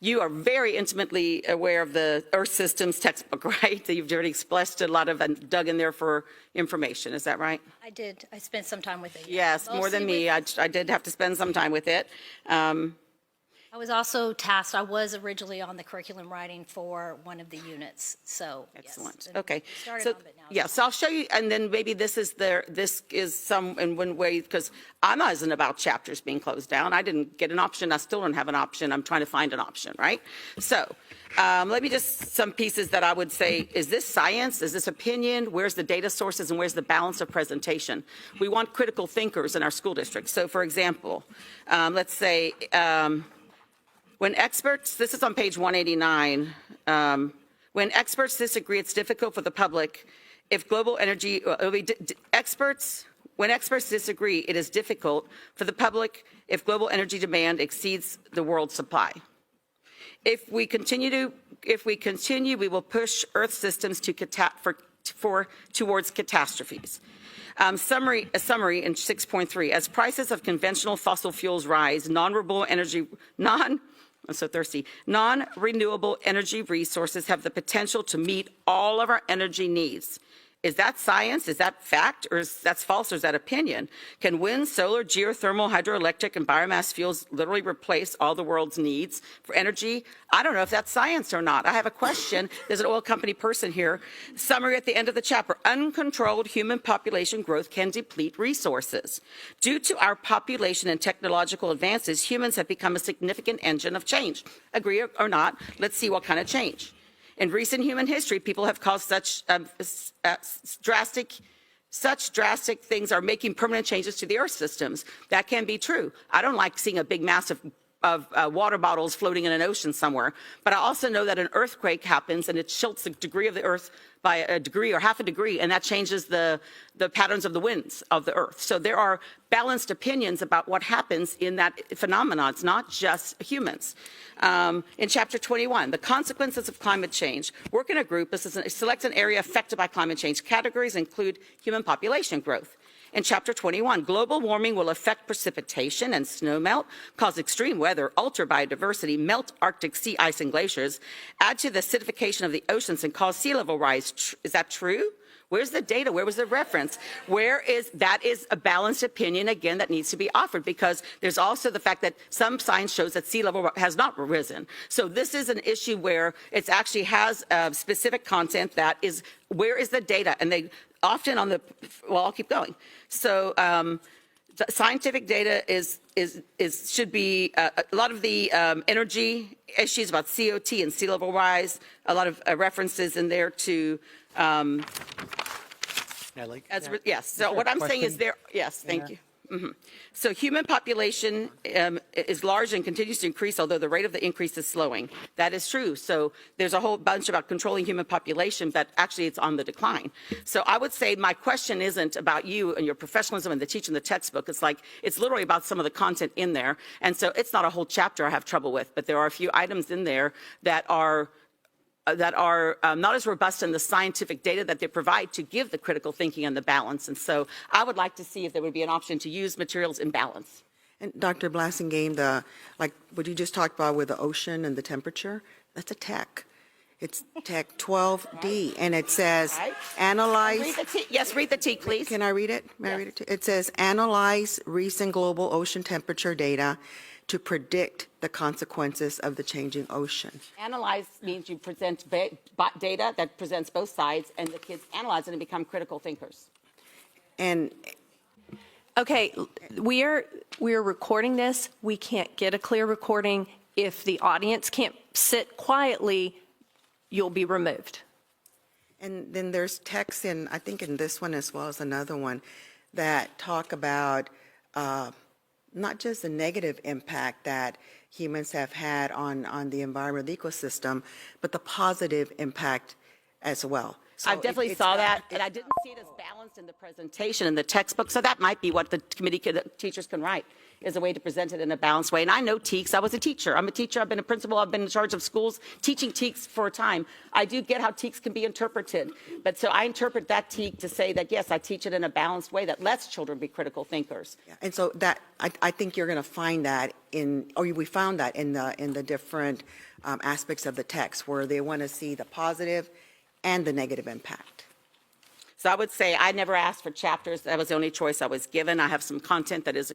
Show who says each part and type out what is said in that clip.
Speaker 1: you are very intimately aware of the Earth Systems textbook, right? That you've already expressed a lot of and dug in there for information. Is that right?
Speaker 2: I did. I spent some time with it.
Speaker 1: Yes, more than me. I did have to spend some time with it.
Speaker 2: I was also tasked, I was originally on the curriculum writing for one of the units, so.
Speaker 1: Excellent.
Speaker 2: Yes,
Speaker 1: Okay.
Speaker 2: started
Speaker 1: So,
Speaker 2: on it now.
Speaker 1: yeah, so I'll show you, and then maybe this is some, in one way, because I'm not as about chapters being closed down. I didn't get an option. I still don't have an option. I'm trying to find an option, right? So let me just, some pieces that I would say, is this science? Is this opinion? Where's the data sources and where's the balance of presentation? We want critical thinkers in our school district. So for example, let's say, when experts, this is on page 189, when experts disagree, it's difficult for the public. If global energy, when experts disagree, it is difficult for the public if global energy demand exceeds the world supply. If we continue, we will push Earth systems to towards catastrophes. A summary in 6.3, as prices of conventional fossil fuels rise, non-renewable energy resources have the potential to meet all of our energy needs. Is that science? Is that fact? Or that's false? Or is that opinion? Can wind, solar, geothermal, hydroelectric, and biomass fuels literally replace all the world's needs for energy? I don't know if that's science or not. I have a question. There's an oil company person here. Summary at the end of the chapter. Uncontrolled human population growth can deplete resources. Due to our population and technological advances, humans have become a significant engine of change. Agree or not? Let's see what kind of change. In recent human history, people have caused such drastic things are making permanent changes to the Earth systems. That can be true. I don't like seeing a big mass of water bottles floating in an ocean somewhere, but I also know that an earthquake happens and it tilts the degree of the Earth by a degree or half a degree, and that changes the patterns of the winds of the Earth. So there are balanced opinions about what happens in that phenomenon. It's not just humans. In chapter 21, the consequences of climate change. Work in a group. Select an area affected by climate change. Categories include human population growth. In chapter 21, global warming will affect precipitation and snowmelt, cause extreme weather, alter biodiversity, melt Arctic sea ice and glaciers, add to the acidification of the oceans, and cause sea level rise. Is that true? Where's the data? Where was the reference? That is a balanced opinion, again, that needs to be offered, because there's also the fact that some science shows that sea level has not risen. So this is an issue where it actually has specific content that is, where is the data? And they often on the, well, I'll keep going. So the scientific data should be, a lot of the energy issues about COT and sea level rise, a lot of references in there to, yes, so what I'm saying is there, yes, thank you. So human population is large and continues to increase, although the rate of the increase is slowing. That is true. So there's a whole bunch about controlling human population, but actually it's on the decline. So I would say my question isn't about you and your professionalism and the teaching the textbook. It's like, it's literally about some of the content in there. And so it's not a whole chapter I have trouble with, but there are a few items in there that are not as robust in the scientific data that they provide to give the critical thinking and the balance. And so I would like to see if there would be an option to use materials in balance.
Speaker 3: And Dr. Blasingame, like what you just talked about with the ocean and the temperature, that's a tech. It's tech 12D, and it says analyze.
Speaker 1: Read the T. Yes, read the T, please.
Speaker 3: Can I read it? May I read it too? It says analyze recent global ocean temperature data to predict the consequences of the changing ocean.
Speaker 1: Analyze means you present data that presents both sides, and the kids analyze it and become critical thinkers.
Speaker 3: And
Speaker 4: okay, we are recording this. We can't get a clear recording. If the audience can't sit quietly, you'll be removed.
Speaker 3: And then there's texts in, I think in this one as well as another one, that talk about not just the negative impact that humans have had on the environment, the ecosystem, but the positive impact as well. So
Speaker 1: I definitely saw that, and I didn't see it as balanced in the presentation in the textbook, so that might be what the committee teachers can write. is a way to present it in a balanced way. And I know TEKS. I was a teacher. I'm a teacher. I've been a principal. I've been in charge of schools teaching TEKS for a time. I do get how TEKS can be interpreted. But so I interpret that TEK to say that, yes, I teach it in a balanced way that lets children be critical thinkers.
Speaker 3: Yeah, and so that, I think you're going to find that we found that in the different aspects of the text where they want to see the positive and the negative impact.
Speaker 1: So I would say I never asked for chapters. That was the only choice I was given. I have some content that is